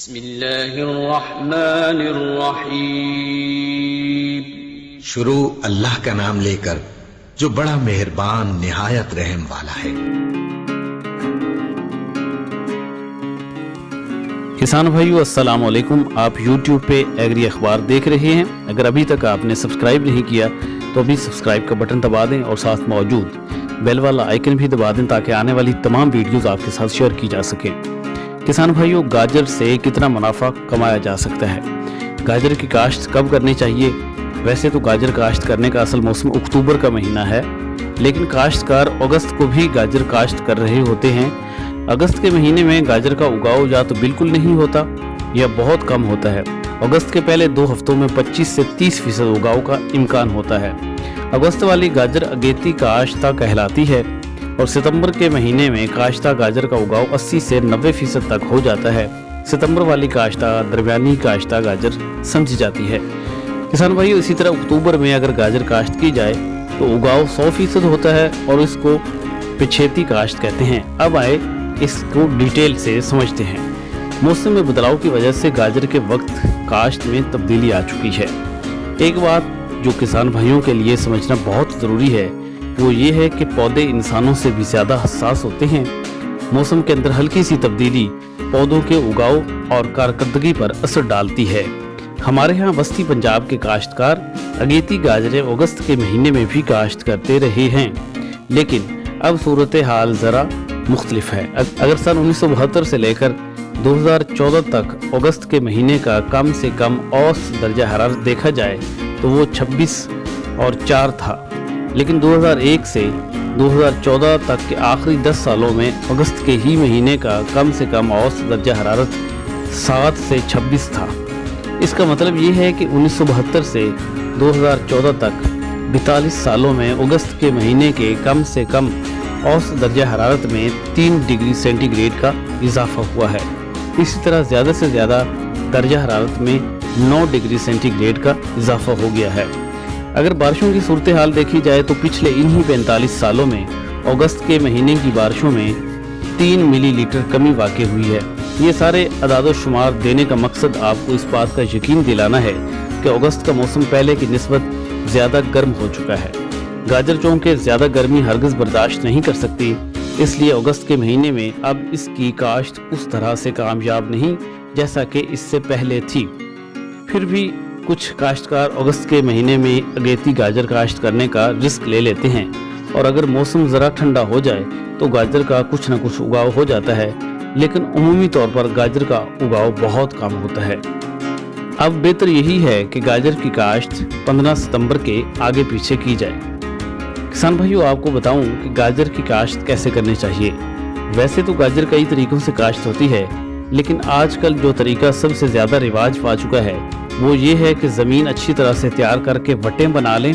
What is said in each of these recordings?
بسم اللہ الرحمن الرحیم۔ شروع اللہ کا نام لے کر جو بڑا مہربان نہایت رحم والا ہے۔ کسان بھائیو السلام علیکم، آپ یوٹیوب پہ ایگری اخبار دیکھ رہے ہیں۔ اگر ابھی تک آپ نے سبسکرائب نہیں کیا تو ابھی سبسکرائب کا بٹن دبا دیں اور ساتھ موجود بیل والا آئیکن بھی دبا دیں تاکہ آنے والی تمام ویڈیوز آپ کے ساتھ شیئر کی جا سکیں۔ کسان بھائیو، گاجر سے کتنا منافع کمایا جا سکتا ہے؟ گاجر کی کاشت کب کرنی چاہیے؟ ویسے تو گاجر کاشت کرنے کا اصل موسم اکتوبر کا مہینہ ہے، لیکن کاشتکار اگست کو بھی گاجر کاشت کر رہے ہوتے ہیں۔ اگست کے مہینے میں گاجر کا اگاؤ یا تو بالکل نہیں ہوتا یا بہت کم ہوتا ہے۔ اگست کے پہلے 2 ہفتوں میں 25 سے 30% اگاؤ کا امکان ہوتا ہے۔ اگست والی گاجر اگیتی کاشتہ کہلاتی ہے اور ستمبر کے مہینے میں کاشتہ گاجر کا اگاؤ 80 سے 90% تک ہو جاتا ہے۔ ستمبر والی کاشتہ درمیانی کاشتہ گاجر سمجھی جاتی ہے۔ کسان بھائیو، اسی طرح اکتوبر میں اگر گاجر کاشت کی جائے تو اگاؤ 100% ہوتا ہے اور اس کو پچھیتی کاشت کہتے ہیں۔ اب آئے اس کو ڈیٹیل سے سمجھتے ہیں۔ موسم میں بدلاؤ کی وجہ سے گاجر کے وقت کاشت میں تبدیلی آ چکی ہے۔ ایک بات جو کسان بھائیوں کے لیے سمجھنا بہت ضروری ہے وہ یہ ہے کہ پودے انسانوں سے بھی زیادہ حساس ہوتے ہیں۔ موسم کے اندر ہلکی سی تبدیلی پودوں کے اگاؤ اور کارکردگی پر اثر ڈالتی ہے۔ ہمارے ہاں وسطی پنجاب کے کاشتکار اگیتی گاجریں اگست کے مہینے میں بھی کاشت کرتے رہے ہیں، لیکن اب صورتحال ذرا مختلف ہے۔ اگر سن 1972 سے لے کر 2014 تک اگست کے مہینے کا کم سے کم اوسط درجہ حرارت دیکھا جائے تو وہ 26 اور 4 تھا، لیکن 2001 سے 2014 تک کے آخری 10 سالوں میں اگست کے ہی مہینے کا کم سے کم اوسط درجہ حرارت 7 سے 26 تھا۔ اس کا مطلب یہ ہے کہ 1972 سے 2014 تک 42 سالوں میں اگست کے مہینے کے کم سے کم اوسط درجہ حرارت میں 3 ڈگری سینٹی گریڈ کا اضافہ ہوا ہے۔ اسی طرح زیادہ سے زیادہ درجہ حرارت میں 9 ڈگری سینٹی گریڈ کا اضافہ ہو گیا ہے۔ اگر بارشوں کی صورتحال دیکھی جائے تو پچھلے انہی 45 سالوں میں اگست کے مہینے کی بارشوں میں 3 ملی لیٹر کمی واقع ہوئی ہے۔ یہ سارے اعداد و شمار دینے کا مقصد آپ کو اس بات کا یقین دلانا ہے کہ اگست کا موسم پہلے کی نسبت زیادہ گرم ہو چکا ہے۔ گاجر چونکہ زیادہ گرمی ہرگز برداشت نہیں کر سکتی، اس لیے اگست کے مہینے میں اب اس کی کاشت اس طرح سے کامیاب نہیں جیسا کہ اس سے پہلے تھی۔ پھر بھی کچھ کاشتکار اگست کے مہینے میں اگیتی گاجر کاشت کرنے کا رسک لے لیتے ہیں، اور اگر موسم ذرا ٹھنڈا ہو جائے تو گاجر کا کچھ نہ کچھ اگاؤ ہو جاتا ہے، لیکن عمومی طور پر گاجر کا اگاؤ بہت کم ہوتا ہے۔ اب بہتر یہی ہے کہ گاجر کی کاشت 15 ستمبر کے آگے پیچھے کی جائے۔ کسان بھائیو، آپ کو بتاؤں کہ گاجر کی کاشت کیسے کرنی چاہیے۔ ویسے تو گاجر کئی طریقوں سے کاشت ہوتی ہے، لیکن آج کل جو طریقہ سب سے زیادہ رواج پا چکا ہے وہ یہ ہے کہ زمین اچھی طرح سے تیار کر کے وٹیں بنا لیں،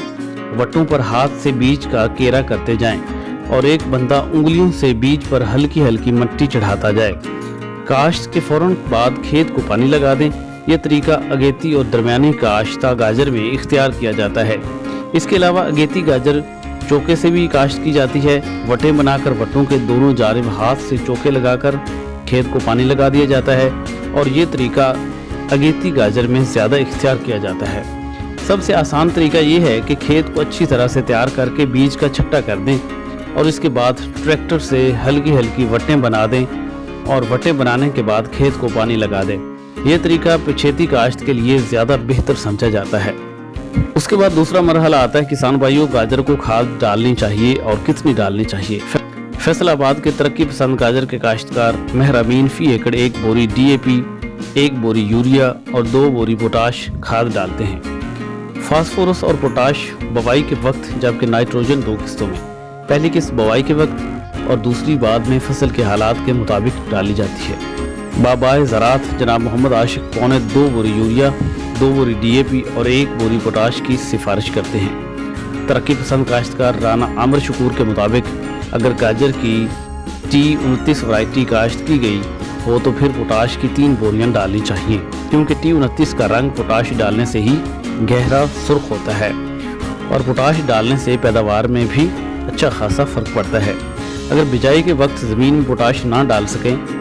وٹوں پر ہاتھ سے بیج کا کیرا کرتے جائیں اور ایک بندہ انگلیوں سے بیج پر ہلکی ہلکی مٹی چڑھاتا جائے۔ کاشت کے فوراً بعد کھیت کو پانی لگا دیں۔ یہ طریقہ اگیتی اور درمیانی کاشتہ گاجر میں اختیار کیا جاتا ہے۔ اس کے علاوہ اگیتی گاجر چوکے سے بھی کاشت کی جاتی ہے۔ وٹیں بنا کر وٹوں کے دونوں جانب ہاتھ سے چوکے لگا کر کھیت کو پانی لگا دیا جاتا ہے، اور یہ طریقہ اگیتی گاجر میں زیادہ اختیار کیا جاتا ہے۔ سب سے آسان طریقہ یہ ہے کہ کھیت کو اچھی طرح سے تیار کر کے بیج کا چھٹا کر دیں اور اس کے بعد ٹریکٹر سے ہلکی ہلکی وٹیں بنا دیں، اور وٹیں بنانے کے بعد کھیت کو پانی لگا دیں۔ یہ طریقہ پچھیتی کاشت کے لیے زیادہ بہتر سمجھا جاتا ہے۔ اس کے بعد دوسرا مرحلہ آتا ہے کسان بھائیوں، گاجر کو کھاد ڈالنی چاہیے اور کتنی ڈالنی چاہیے۔ فیصل آباد کے ترقی پسند گاجر کے کاشتکار مہر امین فی ایکڑ 1 بوری DAP، 1 بوری یوریا اور 2 بوری پوٹاش کھاد ڈالتے ہیں۔ فاسفورس اور پوٹاش بوائی کے وقت، جبکہ نائٹروجن 2 قسطوں میں، پہلی قسط بوائی کے وقت اور دوسری بعد میں فصل کے حالات کے مطابق ڈالی جاتی ہے۔ بابائے زراعت جناب محمد عاشق 2 بوری یوریا، 2 بوری DAP اور 1 بوری پوٹاش کی سفارش کرتے ہیں۔ ترقی پسند کاشتکار رانا عامر شکور کے مطابق اگر گاجر کی T29 ورائٹی کاشت کی گئی ہو تو پھر پوٹاش کی 3 بوریاں ڈالنی چاہیے، کیونکہ T29 کا رنگ پوٹاش ڈالنے سے ہی گہرا سرخ ہوتا ہے، اور پوٹاش ڈالنے سے پیداوار میں بھی اچھا خاصا فرق پڑتا ہے۔ اگر بجائی کے وقت زمین میں پوٹاش نہ ڈال سکیں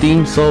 300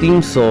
300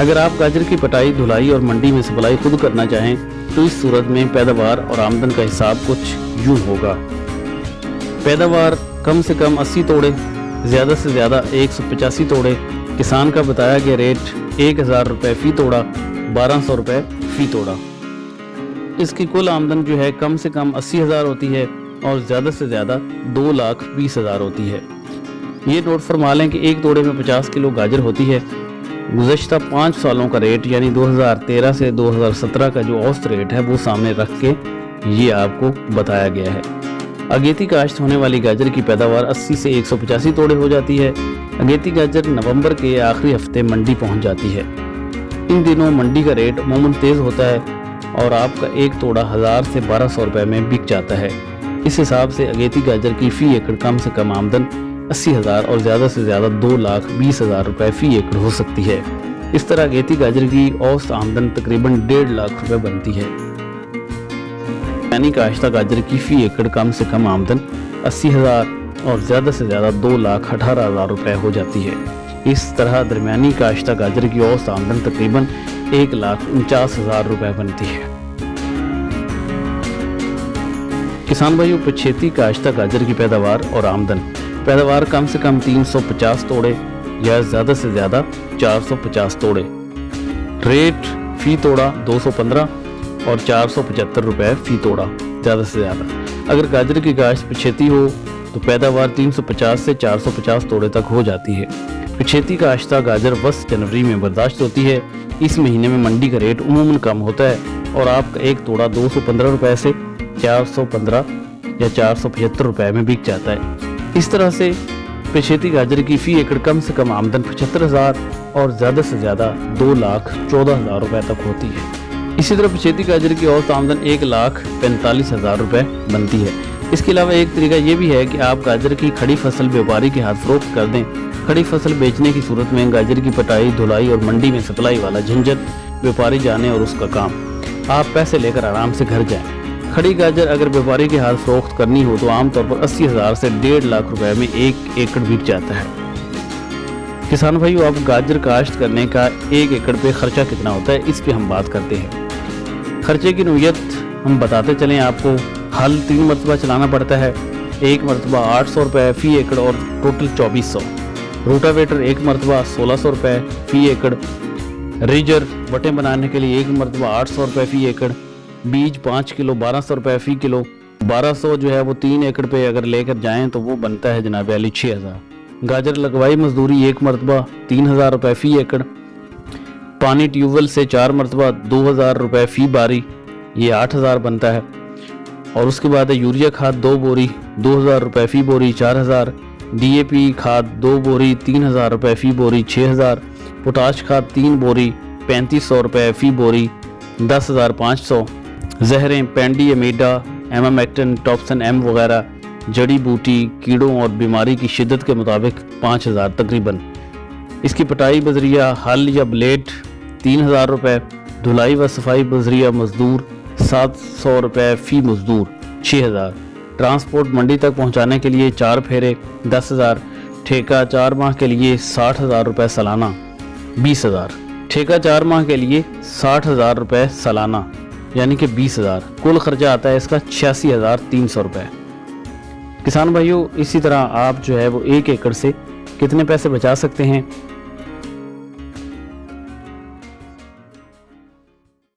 اگر آپ گاجر کی پٹائی، دھلائی اور منڈی میں سپلائی خود کرنا چاہیں تو اس صورت میں پیداوار اور آمدن کا حساب کچھ یوں ہوگا۔ پیداوار کم سے کم 80 توڑے، زیادہ سے زیادہ 185 توڑے۔ کسان کا بتایا گیا ریٹ 1000 روپے فی توڑا، 1200 روپے فی توڑا۔ اس کی کل آمدن جو ہے کم سے کم 80,000 ہوتی ہے اور زیادہ سے زیادہ 2,20,000 ہوتی ہے۔ یہ نوٹ فرما لیں کہ ایک توڑے میں 50 کلو گاجر ہوتی ہے۔ گزشتہ 5 سالوں کا ریٹ یعنی 2013 سے 2017 کا جو اوسط ریٹ ہے وہ سامنے رکھ کے یہ آپ کو بتایا گیا ہے۔ اگیتی کاشت ہونے والی گاجر کی پیداوار 80 سے 185 توڑے ہو جاتی ہے۔ اگیتی گاجر نومبر کے آخری ہفتے منڈی پہنچ جاتی ہے۔ ان دنوں منڈی کا ریٹ عموماً تیز ہوتا ہے اور آپ کا ایک توڑا 1000 سے 1200 روپے میں بک جاتا ہے۔ اس حساب سے اگیتی گاجر کی فی ایکڑ کم سے کم آمدن 80,000 اور زیادہ سے زیادہ 2,20,000 روپے فی ایکڑ ہو سکتی ہے۔ اس طرح اگیتی گاجر کی اوسط آمدن تقریباً 1.5 لاکھ روپے بنتی ہے۔ یعنی کاشتہ گاجر کی فی ایکڑ کم سے کم آمدن 80,000 اور زیادہ سے زیادہ 2,18,000 روپے ہو جاتی ہے۔ اس طرح درمیانی کاشتہ گاجر کی اوسط آمدن تقریباً 1,49,000 روپے بنتی ہے۔ کسان بھائیوں، پچھیتی کاشتہ گاجر کی پیداوار اور آمدن۔ پیداوار کم سے کم 350 توڑے یا زیادہ سے زیادہ 450 توڑے۔ ریٹ فی توڑا 215 اور 475 روپے فی توڑا زیادہ سے زیادہ۔ اگر گاجر کی کاشت پچھیتی ہو تو پیداوار 350 سے 450 توڑے تک ہو جاتی ہے۔ پچھیتی کاشتہ گاجر وسط جنوری میں برداشت ہوتی ہے۔ اس مہینے میں منڈی کا ریٹ عموماً کم ہوتا ہے اور آپ کا ایک توڑا 215 روپے سے 415 یا 475 روپے میں بک جاتا ہے۔ اس طرح سے پچھیتی گاجر کی فی ایکڑ کم سے کم آمدن 75,000 اور زیادہ سے زیادہ 2,14,000 روپے تک ہوتی ہے۔ اسی طرح پچھیتی گاجر کی اوسط آمدن 1,45,000 روپے بنتی ہے۔ اس کے علاوہ ایک طریقہ یہ بھی ہے کہ آپ گاجر کی کھڑی فصل بیوپاری کے ہاتھ فروخت کر دیں۔ کھڑی فصل بیچنے کی صورت میں گاجر کی پٹائی، دھلائی اور منڈی میں سپلائی والا جھنجھٹ بیوپاری جانے اور اس کا کام، آپ پیسے لے کر آرام سے گھر جائیں۔ کھڑی گاجر اگر بیوپاری کے ہاتھ فروخت کرنی ہو تو عام طور پر 80,000 سے 1.5 لاکھ روپے میں 1 ایکڑ بک جاتا ہے۔ کسان بھائیو، اب گاجر کاشت کرنے کا 1 ایکڑ پہ خرچہ کتنا ہوتا ہے اس پہ ہم بات کرتے ہیں۔ خرچے کی نوعیت ہم بتاتے چلیں آپ کو۔ ہل 3 مرتبہ چلانا پڑتا ہے، 1 مرتبہ 800 روپے فی ایکڑ اور ٹوٹل 2400۔ روٹاویٹر 1 مرتبہ 1600 روپے فی ایکڑ۔ ریجر وٹیں بنانے کے لیے 1 مرتبہ 800 روپے فی ایکڑ۔ بیج 5 کلو 1200 روپے فی کلو۔ 1200 جو ہے وہ 3 ایکڑ پہ اگر لے کر جائیں تو وہ بنتا ہے جناب علی 6,000۔ گاجر لگوائی مزدوری 1 مرتبہ 3,000 روپے فی ایکڑ۔ پانی ٹیوب ویل سے 4 مرتبہ 2,000 روپے فی باری، یہ 8,000 بنتا ہے۔ اور اس کے بعد یوریا کھاد 2 بوری 2,000 روپے فی بوری 4,000۔ ڈی اے پی کھاد 2 بوری 3,000 روپے فی بوری 6,000۔ پوٹاش کھاد 3 بوری 3,500 روپے فی بوری 10,500۔ زہریں پینڈی امیڈا، ایمامیکٹن، ٹاپسن ایم وغیرہ، جڑی بوٹی، کیڑوں اور بیماری کی شدت کے مطابق 5,000 تقریباً۔ اس کی پٹائی بذریعہ ہل یا بلیڈ 3,000 روپے۔ دھلائی و صفائی بذریعہ مزدور 700 روپے فی مزدور 6,000۔ ٹرانسپورٹ منڈی تک پہنچانے کے لیے 4 پھیرے 10,000۔ ٹھیکہ 4 ماہ کے لیے 60,000 روپے سالانہ 20,000۔ ٹھیکہ 4 ماہ کے لیے 60,000 روپے سالانہ یعنی کہ 20,000۔ کل خرچہ آتا ہے اس کا 86,300 روپے۔ کسان بھائیوں، اسی طرح آپ جو ہے وہ 1 ایکڑ سے کتنے پیسے بچا سکتے ہیں